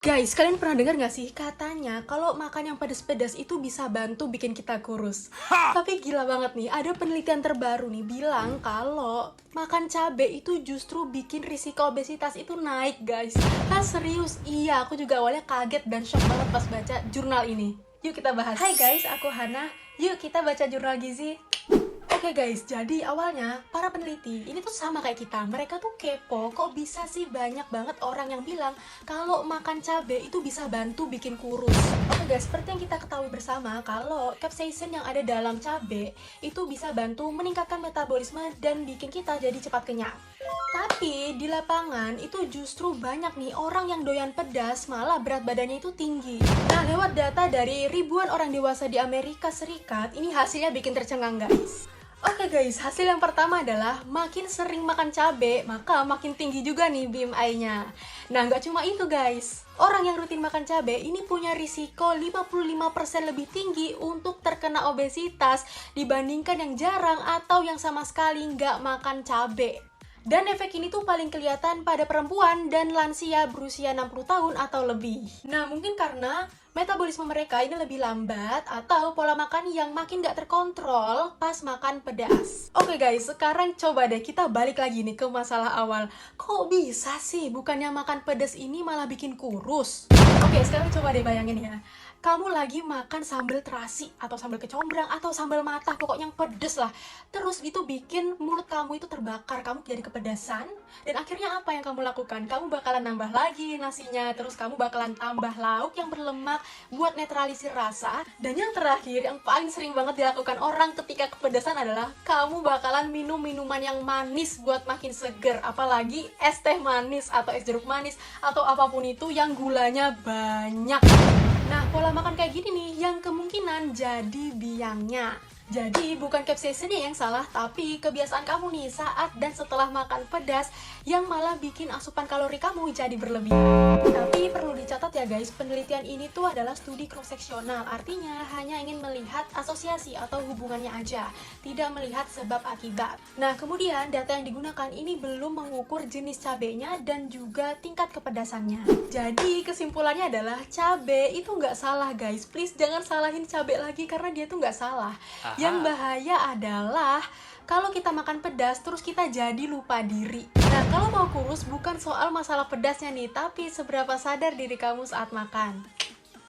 Guys, kalian pernah dengar nggak sih katanya kalau makan yang pedas-pedas itu bisa bantu bikin kita kurus? Tapi gila banget nih, ada penelitian terbaru nih bilang kalau makan cabe itu justru bikin risiko obesitas itu naik, guys. Serius? Iya, aku juga awalnya kaget dan shock banget pas baca jurnal ini. Yuk kita bahas. Hai guys, aku Hana. Yuk kita baca jurnal gizi. Oke guys, jadi awalnya para peneliti ini tuh sama kayak kita. Mereka tuh kepo, kok bisa sih banyak banget orang yang bilang kalau makan cabai itu bisa bantu bikin kurus. Oke guys, seperti yang kita ketahui bersama, kalau capsaicin yang ada dalam cabai itu bisa bantu meningkatkan metabolisme dan bikin kita jadi cepat kenyang. Tapi di lapangan itu justru banyak nih orang yang doyan pedas, malah berat badannya itu tinggi. Nah, lewat data dari ribuan orang dewasa di Amerika Serikat, ini hasilnya bikin tercengang guys. Oke guys, hasil yang pertama adalah makin sering makan cabai, maka makin tinggi juga nih BMI-nya. Nah, nggak cuma itu guys. Orang yang rutin makan cabai ini punya risiko 55% lebih tinggi untuk terkena obesitas dibandingkan yang jarang atau yang sama sekali nggak makan cabai. Dan efek ini tuh paling kelihatan pada perempuan dan lansia berusia 60 tahun atau lebih. Nah, mungkin karena metabolisme mereka ini lebih lambat atau pola makan yang makin gak terkontrol pas makan pedas. Oke guys, sekarang coba deh kita balik lagi nih ke masalah awal. Kok bisa sih bukannya makan pedas ini malah bikin kurus? Oke, sekarang coba deh bayangin ya. Kamu lagi makan sambal terasi atau sambal kecombrang atau sambal matah, pokoknya yang pedes lah. Terus itu bikin mulut kamu itu terbakar, kamu jadi kepedasan. Dan akhirnya apa yang kamu lakukan? Kamu bakalan nambah lagi nasinya, terus kamu bakalan tambah lauk yang berlemak buat netralisir rasa. Dan yang terakhir, yang paling sering banget dilakukan orang ketika kepedasan adalah kamu bakalan minum minuman yang manis buat makin seger. Apalagi es teh manis atau es jeruk manis atau apapun itu yang gulanya banyak. Nah, pola makan kayak gini nih yang kemungkinan jadi biangnya. Jadi bukan capsaicinnya yang salah, tapi kebiasaan kamu nih saat dan setelah makan pedas yang malah bikin asupan kalori kamu jadi berlebih. Tapi perlu dicatat ya guys, penelitian ini tuh adalah studi cross-seksional, artinya hanya ingin melihat asosiasi atau hubungannya aja, tidak melihat sebab akibat. Nah, kemudian data yang digunakan ini belum mengukur jenis cabenya dan juga tingkat kepedasannya. Jadi kesimpulannya adalah cabe itu nggak salah guys, please jangan salahin cabe lagi karena dia tuh nggak salah. Yang bahaya adalah kalau kita makan pedas terus kita jadi lupa diri. Nah, kalau mau kurus bukan soal masalah pedasnya nih, tapi seberapa sadar diri kamu saat makan.